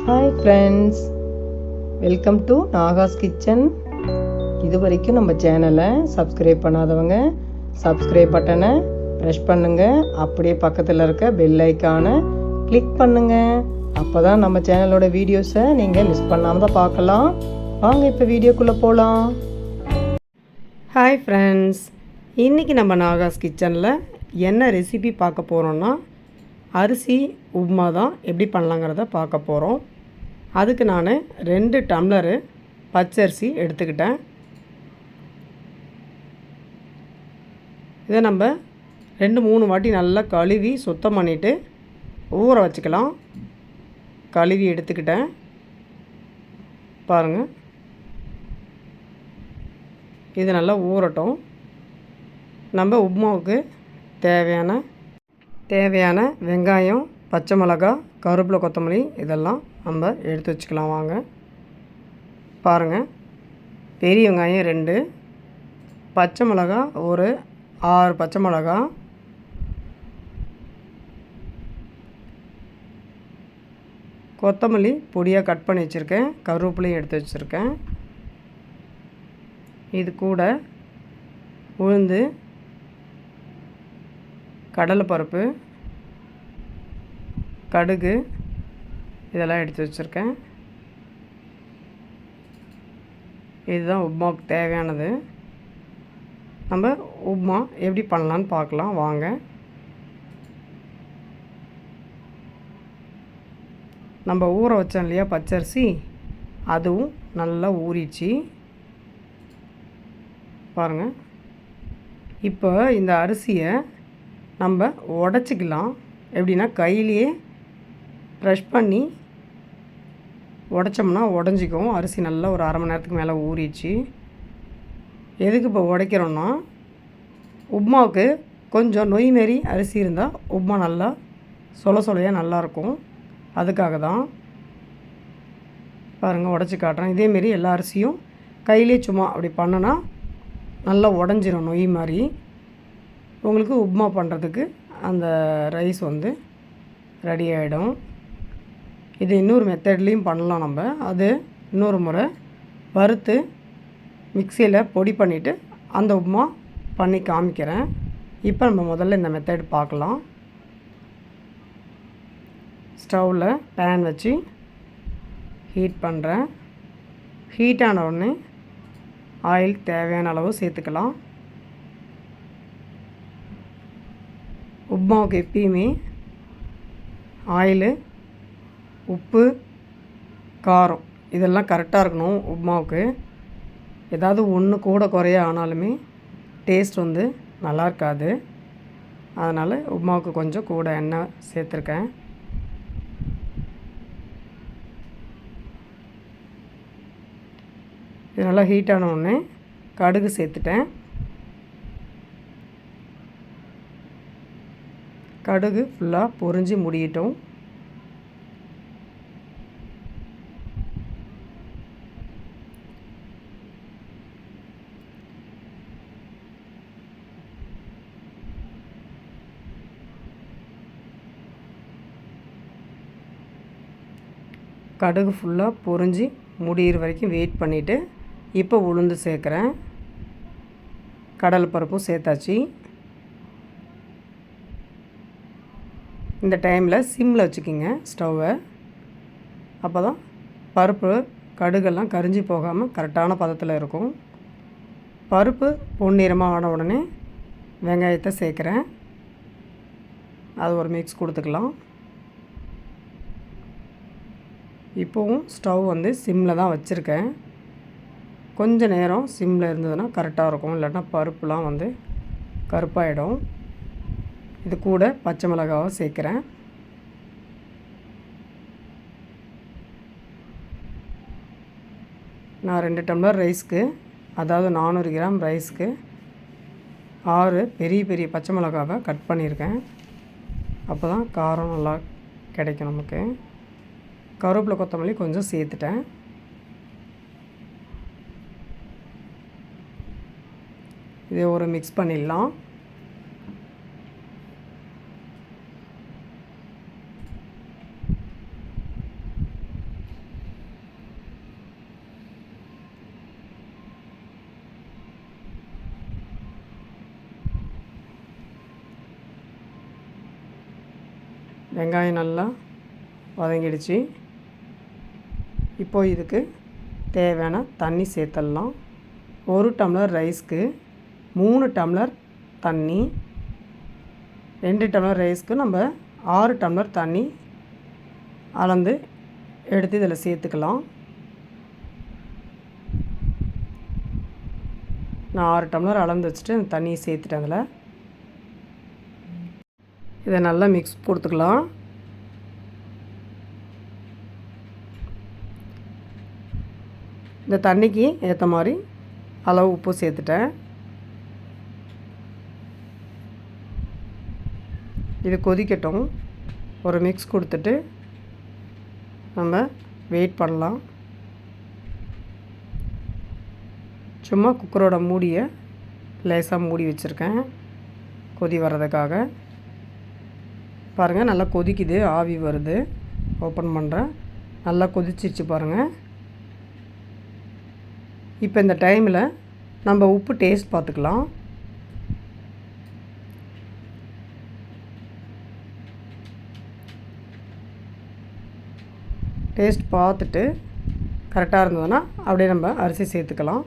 Hi friends, welcome to Nahash kitchen. இது வரைக்கும் நம்ம சேனலை சப்ஸ்கிரைப் பண்ணாதவங்க சப்ஸ்கிரைப் பட்டனை ப்ரெஸ் பண்ணுங்கள். அப்படியே பக்கத்தில் இருக்க பெல் ஐக்கானை கிளிக் பண்ணுங்கள். அப்போ தான் நம்ம சேனலோட வீடியோஸை நீங்கள் மிஸ் பண்ணாமல் தான் பார்க்கலாம். வாங்க இப்போ வீடியோக்குள்ளே போகலாம். ஹாய் ஃப்ரெண்ட்ஸ், இன்றைக்கி நம்ம நாகாஸ் கிச்சனில் என்ன ரெசிபி பார்க்க போகிறோன்னா அரிசி உப்புமா தான் எப்படி பண்ணலாங்கிறத பார்க்க போகிறோம். அதுக்கு நான் 2 டம்ளரு பச்சரிசி எடுத்துக்கிட்டேன். இதை நம்ம 2-3 வாட்டி நல்லா கழுவி சுத்தம் பண்ணிவிட்டு ஊற வச்சுக்கலாம். கழுவி எடுத்துக்கிட்டேன் பாருங்கள். இது நல்லா ஊறட்டும். நம்ம உப்புமாவுக்கு தேவையான வெங்காயம், பச்சை மிளகாய், கருவேப்பிலை, கொத்தமல்லி இதெல்லாம் நம்ம எடுத்து வச்சுக்கலாம். வாங்க பாருங்கள். பெரிய வெங்காயம் 2, பச்சை மிளகாய் ஒரு 6 பச்சை மிளகாய், கொத்தமல்லி பொடியாக கட் பண்ணி வச்சுருக்கேன், கருவேப்பிலையும் எடுத்து வச்சுருக்கேன். இது கூட உளுந்து, கடலைப்பருப்பு, கடுகு இதெல்லாம் எடுத்து வச்சுருக்கேன். இதுதான் உப்புமாவுக்கு தேவையானது. நம்ம உப்புமா எப்படி பண்ணலான்னு பார்க்கலாம் வாங்க. நம்ம ஊற வச்சோம் இல்லையா பச்சரிசி, அதுவும் நல்லா ஊறிச்சு பாருங்கள். இப்போ இந்த அரிசியை நம்ம உடச்சிக்கலாம். எப்படின்னா கையிலேயே ப்ரெஷ் பண்ணி உடச்சோம்னா உடஞ்சிக்கும். அரிசி நல்லா ஒரு அரை மணி நேரத்துக்கு மேலே ஊறிச்சு. எதுக்கு இப்போ உடைக்கிறோன்னா, உப்புமாவுக்கு கொஞ்சம் நொய் மாரி அரிசி இருந்தால் உப்புமா நல்லா சொலையாக நல்லாயிருக்கும். அதுக்காக தான் பாருங்கள் உடச்சி காட்டுறேன். இதேமாரி எல்லா அரிசியும் கையிலே சும்மா அப்படி பண்ணனா நல்லா உடஞ்சிரும் நொய் மாதிரி. உங்களுக்கு உப்புமா பண்ணுறதுக்கு அந்த ரைஸ் வந்து ரெடி ஆகிடும். இது இன்னொரு மெத்தட்லேயும் பண்ணலாம் நம்ம. அது இன்னொரு முறை வறுத்து மிக்சியில் பொடி பண்ணிவிட்டு அந்த உப்புமா பண்ணி காமிக்கிறேன். இப்போ நம்ம முதல்ல இந்த மெத்தட் பார்க்கலாம். ஸ்டவ்வில் பேன் வச்சு ஹீட் பண்ணுறேன். ஹீட் ஆன உடனே ஆயில் தேவையான அளவு சேர்த்துக்கலாம். உப்புமாவுக்கு எப்பயுமே ஆயிலு, உப்பு, காரம் இதெல்லாம் கரெக்டாக இருக்கணும். உப்புமாவுக்கு ஏதாவது ஒன்று கூட குறைய ஆனாலுமே டேஸ்ட் வந்து நல்லா இருக்காது. அதனால் உப்புமாவுக்கு கொஞ்சம் கூட எண்ணெய் சேர்த்துருக்கேன். இது நல்லா ஹீட் ஆன உடனே கடுகு சேர்த்துட்டேன். கடுகு ஃபுல்லாக பொரிஞ்சு முடியட்டும். கடுகு ஃபுல்லாக பொரிஞ்சு முடிகிற வரைக்கும் வெயிட் பண்ணிவிட்டு இப்போ உளுந்து சேர்க்குறேன். கடலைப்பருப்பும் சேர்த்தாச்சு. இந்த டைமில் சிம்மில் வச்சுக்கிங்க ஸ்டவ்வை. அப்போ தான் பருப்பு கடுகெல்லாம் கரிஞ்சி போகாமல் கரெக்டான பதத்தில் இருக்கும். பருப்பு பொன்னிறமாக ஆன உடனே வெங்காயத்தை சேர்க்குறேன். அது ஒரு மிக்ஸ் கொடுத்துக்கலாம். இப்போவும் ஸ்டவ் வந்து சிம்மில் தான் வச்சுருக்கேன். கொஞ்சம் நேரம் சிம்மில் இருந்ததுன்னா கரெக்டாக இருக்கும். இல்லைன்னா பருப்புலாம் வந்து கருப்பாயிடும். இது கூட பச்சை மிளகாவை சேர்க்குறேன். நான் 2 டம்ளர் ரைஸ்க்கு, அதாவது 400 கிராம் ரைஸ்க்கு 6 பெரிய பச்சை மிளகாவை கட் பண்ணியிருக்கேன். அப்போ தான் காரம் நல்லா கிடைக்கும் நமக்கு. கருவேப்பிலை, கொத்தமல்லி கொஞ்சம் சேர்த்துட்டேன். இதை ஒரு மிக்ஸ் பண்ணிடலாம். வெங்காயம் நல்லா வதங்கிடுச்சு. இப்போது இதுக்கு தேவையான தண்ணி சேர்த்துடலாம். 1 டம்ளர் ரைஸ்க்கு 3 டம்ளர் தண்ணி. 2 டம்ளர் ரைஸ்க்கு நம்ம 6 டம்ளர் தண்ணி அளந்து எடுத்து இதில் சேர்த்துக்கலாம். நான் 6 டம்ளர் அளந்து வச்சுட்டு அந்த தண்ணியை சேர்த்துட்டேன். அதில் இதை நல்லா மிக்ஸ் கொடுத்துக்கலாம். இந்த தண்ணிக்கு ஏற்ற மாதிரி அளவு உப்பு சேர்த்துட்டேன். இது கொதிக்கட்டும். ஒரு மிக்ஸ் கொடுத்துட்டு நம்ம வெயிட் பண்ணலாம். சும்மா குக்கரோட மூடியை லேசாக மூடி வச்சுருக்கேன் கொதி வர்றதுக்காக. பாருங்கள், நல்லா கொதிக்குது, ஆவி வருது. ஓப்பன் பண்ணுறேன். நல்லா கொதிச்சிருச்சு பாருங்கள். இப்போ இந்த டைமில் நம்ம உப்பு டேஸ்ட் பார்த்துக்கலாம். டேஸ்ட் பார்த்துட்டு கரெக்டாக இருந்ததுன்னா அப்படியே நம்ம அரிசி சேர்த்துக்கலாம்.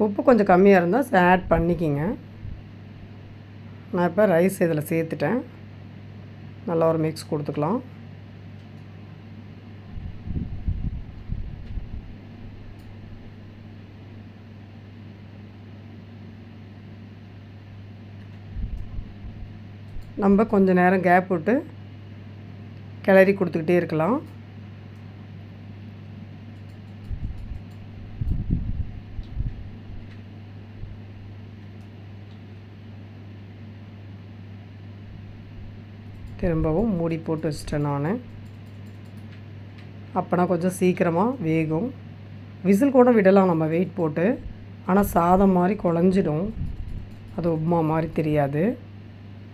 உப்பு கொஞ்சம் கம்மியாக இருந்தால் ஆட் பண்ணிக்கிங்க. நான் இப்போ ரைஸ் இதில் சேர்த்துட்டேன். நல்லா ஒரு மிக்ஸ் கொடுத்துக்கலாம். நம்ம கொஞ்சம் நேரம் கேப் விட்டு கிளறி கொடுத்துக்கிட்டே இருக்கலாம். திரும்பவும் மூடி போட்டு வச்சிட்டேன் நான். அப்போனா கொஞ்சம் சீக்கிரமாக வேகும். விசில் கூட விடலாம் நம்ம வெயிட் போட்டு. ஆனால் சாதம் மாதிரி குழஞ்சிடும், அது உப்புமா மாதிரி தெரியாது.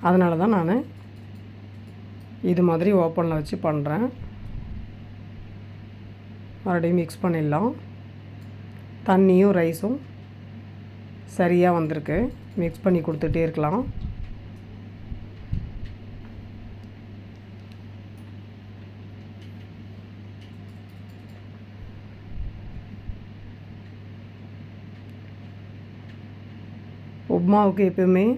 அதனால தான் நான் இது மாதிரி ஓப்பனில் வச்சு பண்ணுறேன். மறுபடியும் மிக்ஸ் பண்ணிடலாம். தண்ணியும் ரைஸும் சரியாக வந்திருக்கு. மிக்ஸ் பண்ணி கொடுத்துட்டே இருக்கலாம். உப்புமாவுக்கு எப்பவுமே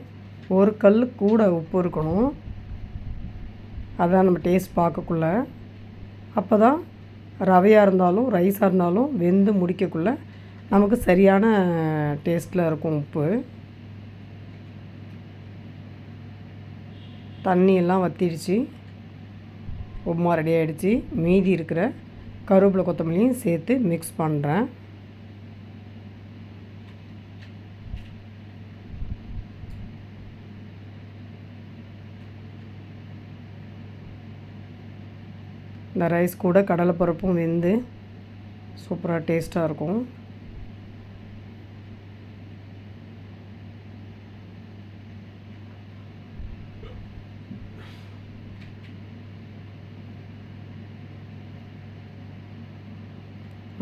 ஒரு கல் கூட உப்பு இருக்கணும். அதான் நம்ம டேஸ்ட் பார்க்கக்குள்ள. அப்போ தான் ரவையாக இருந்தாலும் ரைஸாக இருந்தாலும் வெந்து முடிக்கக்குள்ள நமக்கு சரியான டேஸ்ட்டில் இருக்கும் உப்பு. தண்ணியெல்லாம் வற்றிடுச்சு. உப்புமா ரெடி ஆகிடுச்சு. மீதி இருக்கிற கருவேப்பிலை கொத்தமல்லியும் சேர்த்து மிக்ஸ் பண்ணுறேன். இந்த ரைஸ் கூட கடலைப்பருப்பும் வெந்து சூப்பராக டேஸ்ட்டாக இருக்கும்.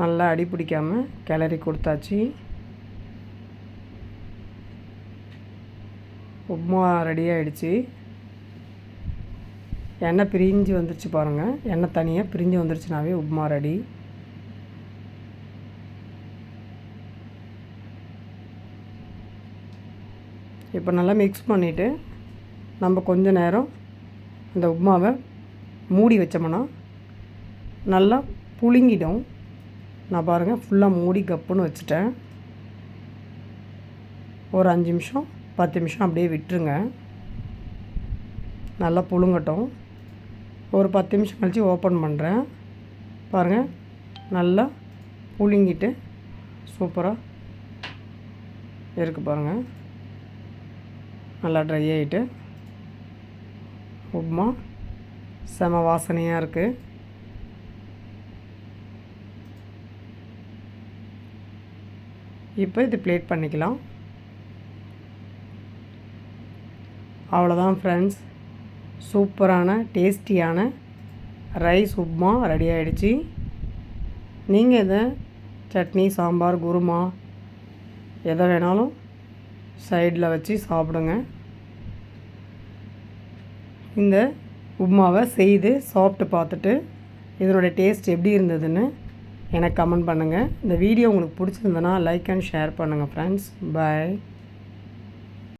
நல்லா அடி பிடிக்காமல் கிளறி கொடுத்தாச்சு. உப்புமா ரெடி ஆகிடுச்சு. எண்ணெய் பிரிஞ்சு வந்துருச்சு பாருங்கள். எண்ணெய் தனியாக பிரிஞ்சு வந்துருச்சுனாவே உப்புமா ரெடி. இப்போ நல்லா மிக்ஸ் பண்ணிவிட்டு நம்ம கொஞ்ச நேரம் இந்த உப்புமாவை மூடி வச்சோம்னா நல்லா புழுங்கிடும். நான் பாருங்கள் ஃபுல்லாக மூடி கப்புன்னு வச்சுட்டேன். ஒரு 5 நிமிஷம் 10 நிமிஷம் அப்படியே விட்டுருங்க. நல்லா புழுங்கட்டும். ஒரு 10 நிமிஷம் கழித்து ஓப்பன் பண்ணுறேன். பாருங்கள், நல்லா புழுங்கிட்டு சூப்பராக இருக்குது பாருங்கள். நல்லா ட்ரை ஆகிட்டு உப்புமா செம வாசனையாக இருக்குது. இப்போ இது பிளேட் பண்ணிக்கலாம். அவ்வளோதான் ஃப்ரெண்ட்ஸ், சூப்பரான டேஸ்டியான ரைஸ் உப்புமா ரெடி ஆகிடுச்சு. நீங்கள் இதை சட்னி, சாம்பார், குருமா எதை வேணாலும் சைடில் வச்சு சாப்பிடுங்க. இந்த உப்புமாவை செய்து சாப்பிட்டு பார்த்துட்டு இதனுடைய டேஸ்ட் எப்படி இருந்ததுன்னு எனக்கு கமெண்ட் பண்ணுங்கள். இந்த வீடியோ உங்களுக்கு பிடிச்சிருந்தனா லைக் அண்ட் ஷேர் பண்ணுங்கள் ஃப்ரெண்ட்ஸ். பாய்.